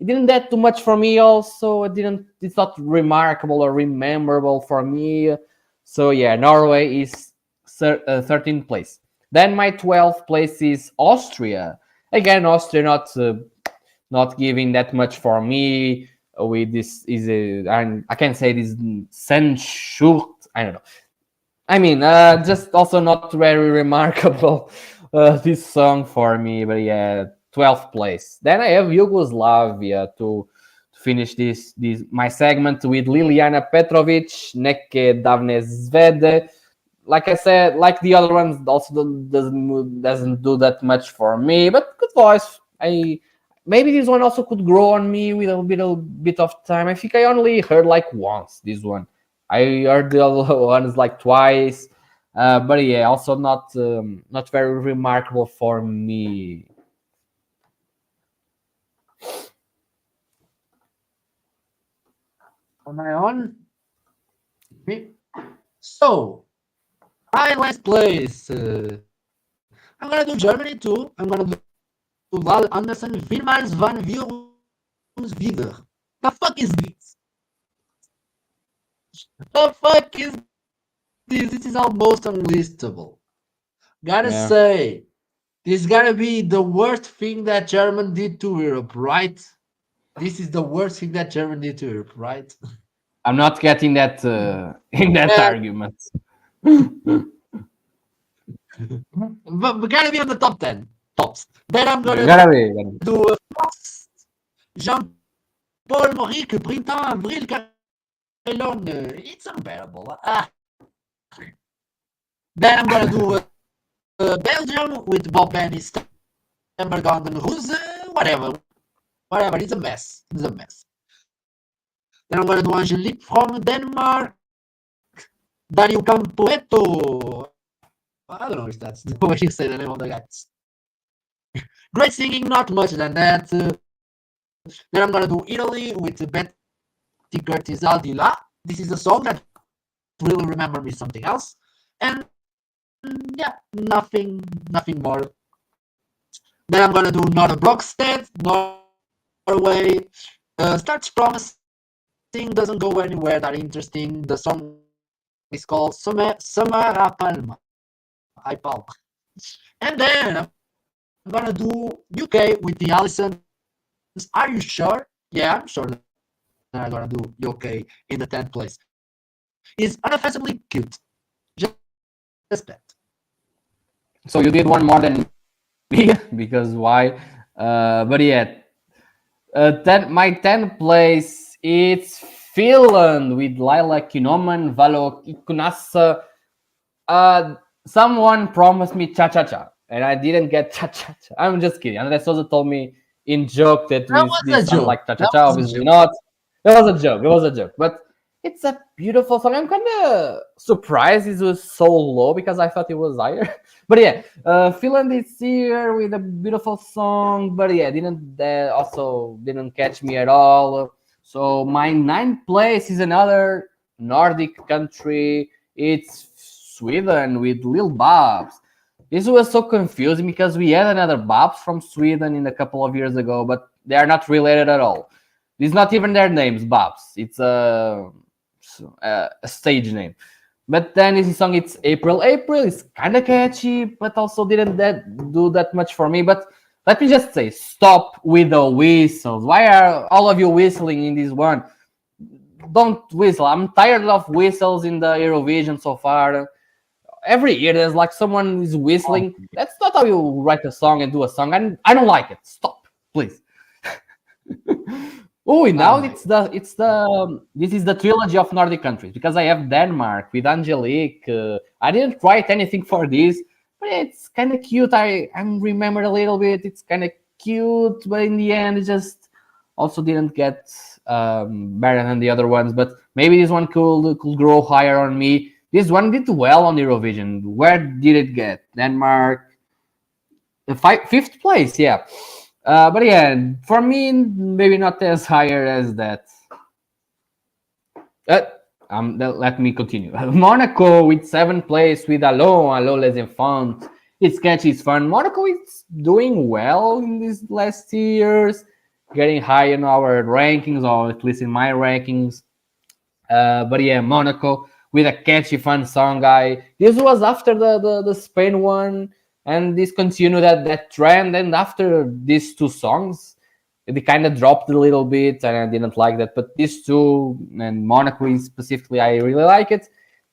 didn't that too much for me also. It's not remarkable or rememberable for me. So yeah, Norway is 13th place. Then my 12th place is Austria. Again, Austria not giving that much for me. With this I can say this Senschurt. I don't know. I mean, just also not very remarkable this song for me. But yeah, 12th place. Then I have Yugoslavia to finish this my segment with Liliana Petrovic, Neke Davne Zvede. Like I said, like the other ones, also doesn't do that much for me, but good voice. Maybe this one also could grow on me with a bit of time. I think I only heard like once this one. I heard the other ones like twice, but yeah, also not very remarkable for me. Am I on? So, my last place. I'm gonna do Germany too. I'm gonna do Val Anderson, Wilmars van Wieder. The fuck is this? The fuck is this? This is almost unlistable. Gotta Yeah. say, this gotta be the worst thing that German did to Europe, right? This is the worst thing that German did to Europe, right? I'm not getting that in that argument. But we gotta be on the top 10. Tops. Then I'm gonna Gotta be. do Jean-Paul Maurice, Printemps, Avril, Carillon. It's unbearable. Then I'm gonna do Belgium with Bob Benny, Stemmerganden, Rose, whatever. Whatever. It's a mess. It's a mess. Then I'm gonna do Angelique from Denmark. Dario Campoetto. I don't know if that's the way you say the name of the guy. Great singing, not much than that. Then I'm gonna do Italy with Betty Curtis Aldila. This is a song that really remember me something else. And yeah, nothing more. Then I'm gonna do Nora Brogstad, Norway. Starts promising, doesn't go anywhere that interesting. The song is called Samara Palma. I Palma. And then I'm gonna do UK with the Alison. Are you sure? Yeah, I'm sure that I'm gonna do UK in the 10th place. It's unoffensively cute. Just that. So you did one more than me because why? But yeah, my 10th place it's Finland with Laila Kinoman, Valo Ikunasa. Someone promised me cha cha cha, and I didn't get cha cha cha. I'm just kidding. Andres Souza told me in joke that That this was a sounds joke. like cha cha That cha. was a Obviously joke. not. It was a joke. It was a joke. But it's a beautiful song. I'm kind of surprised it was so low because I thought it was higher. But yeah, Finland is here with a beautiful song. But yeah, didn't that also didn't catch me at all. So my ninth place is another Nordic country. It's Sweden with Lil Babs. This was so confusing because we had another Babs from Sweden in a couple of years ago, but they are not related at all. It's not even their names, Babs. It's a stage name. But then this song, it's April. April is kind of catchy, but also didn't do that much for me. But let me just say, stop with the whistles. Why are all of you whistling in this one? Don't whistle. I'm tired of whistles in the Eurovision so far. Every year there's like someone is whistling. That's not how you write a song and do a song. And I don't like it. Stop, please. Oh, now Oh my. it's the this is the trilogy of Nordic countries because I have Denmark with Angelique. I didn't write anything for this, but it's kind of cute. I remembered a little bit. It's kind of cute, but in the end, it just also didn't get better than the other ones. But maybe this one could grow higher on me. This one did well on Eurovision. Where did it get? Denmark, fifth place. Yeah. But yeah, for me, maybe not as higher as that. Uh, let me continue. Monaco with seventh place with Allo les Enfants. It's catchy, it's fun. Monaco is doing well in these last years, getting high in our rankings, or at least in my rankings. But yeah, Monaco with a catchy, fun song. This was after the Spain one, and this continued that trend. And after these two songs, it kind of dropped a little bit, and I didn't like that. But these two, and Monaco specifically, I really like it.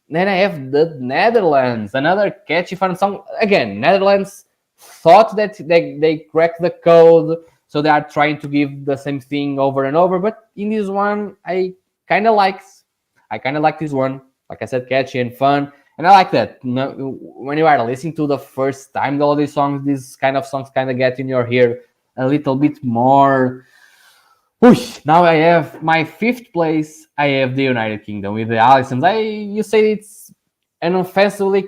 Then I have the Netherlands, another catchy, fun song. Again, Netherlands thought that they cracked the code, so they are trying to give the same thing over and over. But in this one, kind of like I kind of like this one. Like I said, catchy and fun. And I like that. When you are listening to the first time all these songs, these kind of songs kind of get in your ear a little bit more. Whoosh, now I have my fifth place. I have the United Kingdom with the Allisons. You say it's inoffensively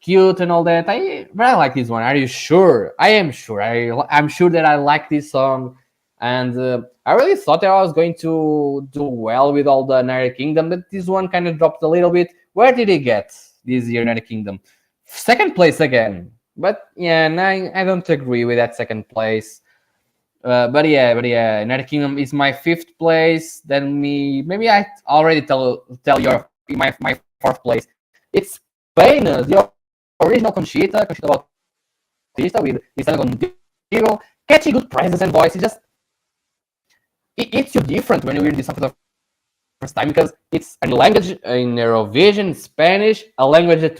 cute and all that. But I like this one. Are you sure? I am sure. I'm sure that I like this song, and I really thought that I was going to do well with all the United Kingdom, but this one kind of dropped a little bit. Where did it get this United Kingdom? Second place again. But yeah, and I don't agree with that second place. But yeah, United Kingdom is my fifth place. Then maybe I already tell your my fourth place. It's Spain, the original Conchita Bautista with Contigo. Catchy, good presence and voice. It's you different when you hear this song for the first time because it's a language in Eurovision, Spanish, a language that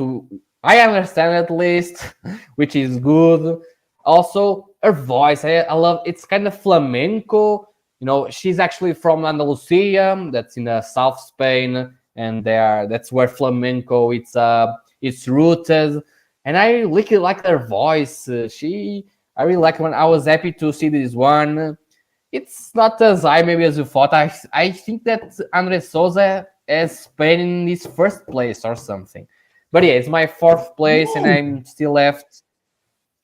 I understand at least, which is good. Also, her voice, I love. It's kind of flamenco. You know, she's actually from Andalusia, that's in the South Spain, and that's where flamenco it's rooted. And I really like her voice. I really like when I was happy to see this one. It's not as high maybe as you thought. I think that Andre Souza has Spain in his first place or something. But yeah, it's my fourth place, and I'm still left.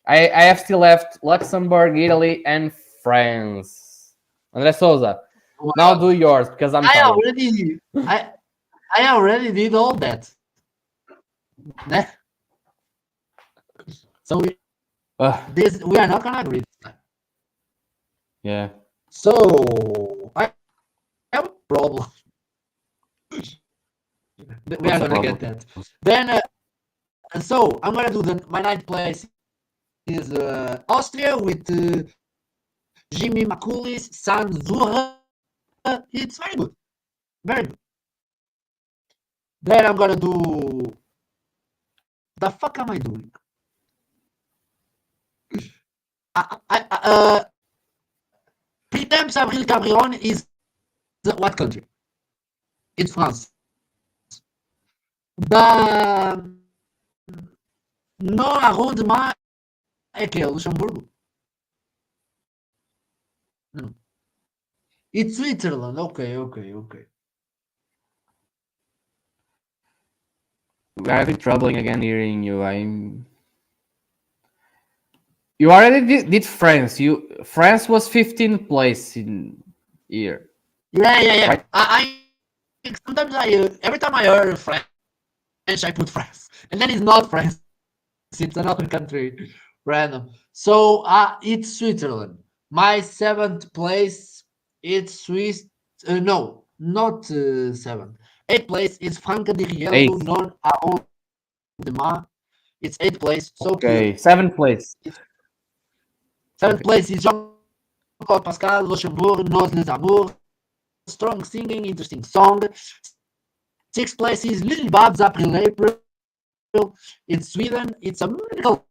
I have still left Luxembourg, Italy, and France. Andre Souza, now Well, do yours because I'm I tired. already I I already did all that. That- So this we are not gonna agree this time. Yeah. So I have a problem. We What's are the gonna problem? get that. Then so I'm gonna do my ninth place is Austria with Jimmy Makulis Sanzura. It's very good, very good. Then I'm gonna do the fuck am I doing? Pritam Avril Cabrion is what country? It's France. The no arrondement é que é Luxemburgo? Não. It's Switzerland. Okay, okay, okay. We're having trouble again hearing you. You already did France. France was 15th place in here, Yeah, yeah, yeah. right? Sometimes every time I hear French, I put France, and then it's not France. It's another country, random. So it's Switzerland. My seventh place, it's Swiss. No, not seventh. Eighth place is Franca di Riello, Eighth. non Aondema. It's eighth place. So Okay, cute. 7th place. Seventh Okay. place is Jean-Claude Pascal, Luxembourg, Nos les Amours. Strong singing, interesting song. Sixth place is Little Babs April April. In Sweden, it's a musical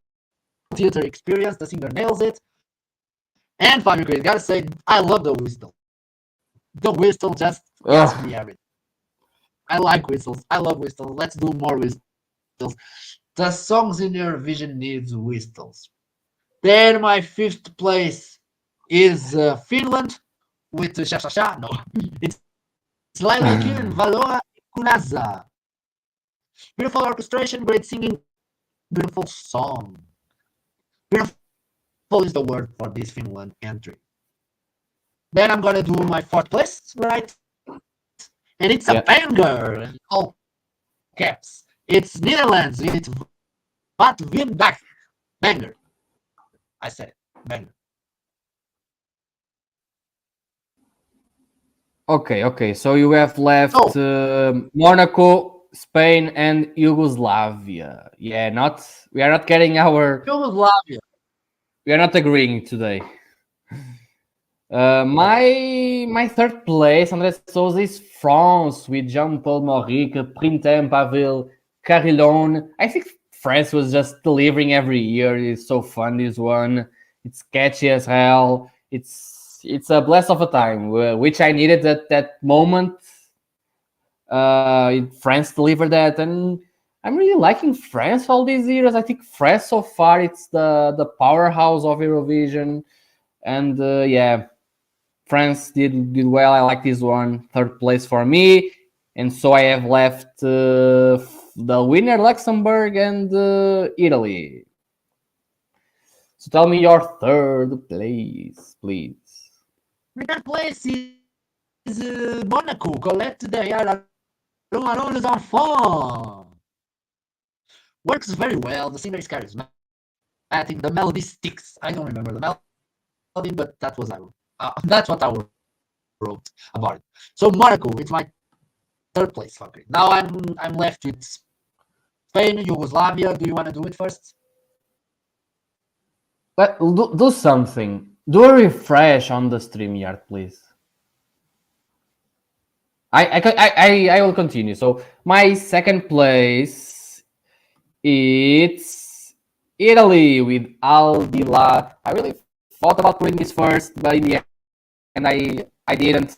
theater experience. The singer nails it. And Fire Grade, gotta say, I love the whistle. The whistle just gets Ugh. me everything. I like whistles. I love whistles. Let's do more whistles. The songs in Eurovision needs whistles. Then my fifth place is Finland with Shashasha. No, it's Laila Kirin, Valora Kunaza. Beautiful orchestration, great singing, beautiful song. Beautiful is the word for this Finland entry. Then I'm gonna do my fourth place, right? And it's a Yeah. banger in all caps. It's Netherlands with Wat Win Back. Banger. I said it. Banger. Okay. So you have left So, Monaco, Spain, and Yugoslavia. Yeah, we are not getting our. Yugoslavia. We are not agreeing today. My third place, André Souza, is France with Jean-Paul Maurice, Printemps, Pavel, Carillon. I think France was just delivering every year. It's so fun, this one. It's catchy as hell. It's a blast of a time, which I needed at that moment. France delivered that, and I'm really liking France all these years. I think France so far it's the powerhouse of Eurovision, and yeah, France did well. I like this one. Third place for me, and so I have left the winner Luxembourg and Italy. So tell me your third place, please. My third place is Monaco. Colette derrière la les enfants. Works very well. The singer is charismatic. The melody sticks. I don't remember the melody, but that's what I wrote about it. So Monaco, it's my third place. Okay. Now I'm left with Spain, Yugoslavia. Do you want to do it first? But do something. Do a refresh on the StreamYard, please. I will continue. So my second place, it's Italy with Aldila. I really thought about putting this first, but in the end I didn't.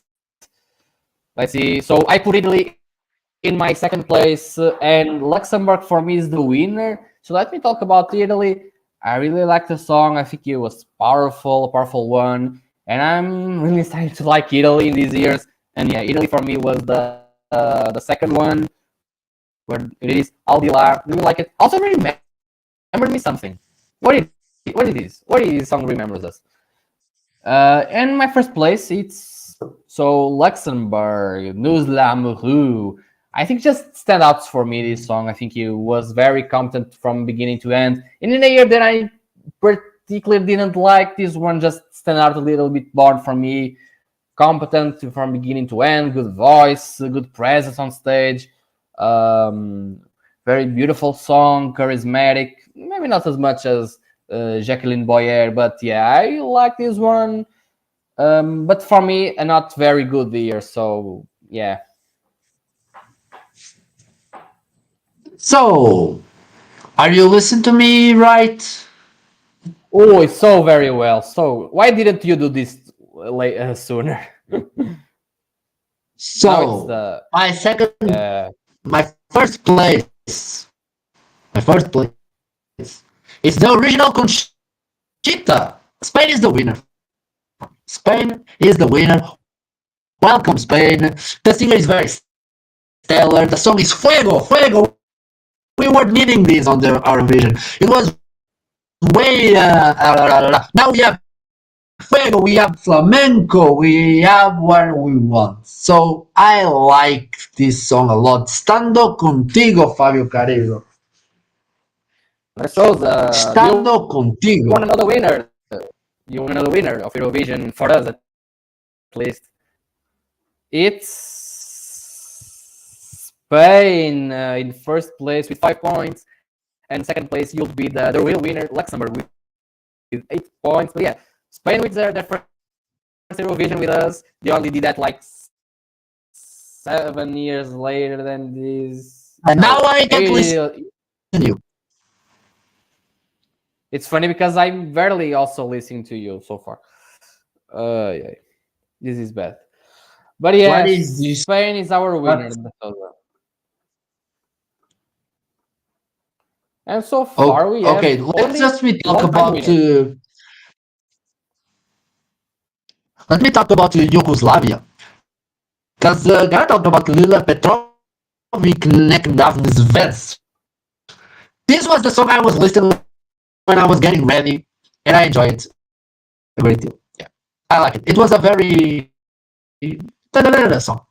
Let's see. So I put Italy in my second place, and Luxembourg for me is the winner. So let me talk about Italy. I really like the song. I think it was a powerful one, and I'm really starting to like Italy in these years. And yeah, Italy for me was the second one, where it is Aldilar. Really like it. Also remembered me something. What it is? What is this song remembers us? And my first place, it's so Luxembourg, Nous l'amoureux. I think just standouts for me this song. I think it was very competent from beginning to end. And in a year that I particularly didn't like, this one just stand out a little bit more for me. Competent from beginning to end, good voice, good presence on stage. Very beautiful song, charismatic. Maybe not as much as Jacqueline Boyer, but yeah, I like this one. But for me, a not very good year. So yeah. So, are you listening to me right? Oh, it's so very well. So why didn't you do this sooner? So, my first place, is the original Conchita. Spain is the winner. Spain is the winner Welcome, Spain. The singer is very stellar. The song is Fuego, Fuego. We were needing this on the Eurovision. It was way. Now we have Fuego, we have flamenco, we have what we want. So I like this song a lot. Stando contigo, Fabio Carrillo. So Stando contigo. want another winner. You want another winner of Eurovision for us at least. It's Spain in first place with 5 points, and second place you'll be the real winner, Luxembourg with 8 points. But yeah, Spain with their first Eurovision with us. They only did that like 7 years later than this. And now I can't listen to you. It's funny because I'm barely also listening to you so far. Yeah. This is bad. But yeah, Spain is our winner. And so far we have. Okay, let's just talk about. Let me talk about Yugoslavia. Because I talked about Lila Petrovic Nekdavn's Vets. This was the song I was listening when I was getting ready, and I enjoyed it a great deal. Yeah, I like it. It was a very song.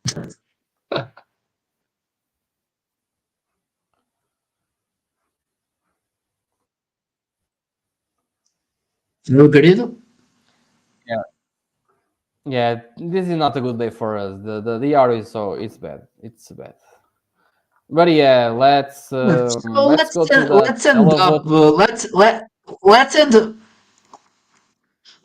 Meu querido? Yeah. Yeah, this is not a good day for us. The hour is so it's bad. It's bad. But yeah, let's go to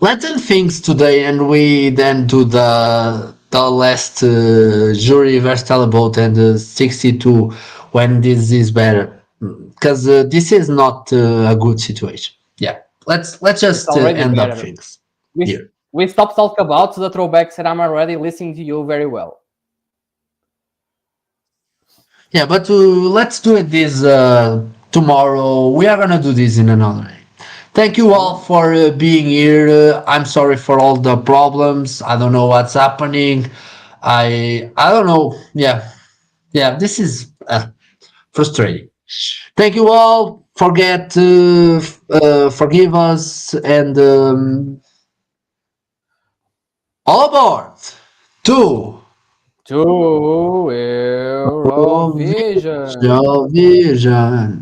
let's end things today, and we then do the last jury versus televote and the 62 when this is better, because this is not a good situation. Yeah, let's just end up things here. We stopped talking about the throwbacks, and I'm already listening to you very well. Yeah, but let's do it this tomorrow. We are gonna do this in another day. Thank you all for being here. I'm sorry for all the problems. I don't know what's happening. I don't know. Yeah, this is frustrating. Thank you all. Forgive us, and all aboard to Eurovision. Eurovision.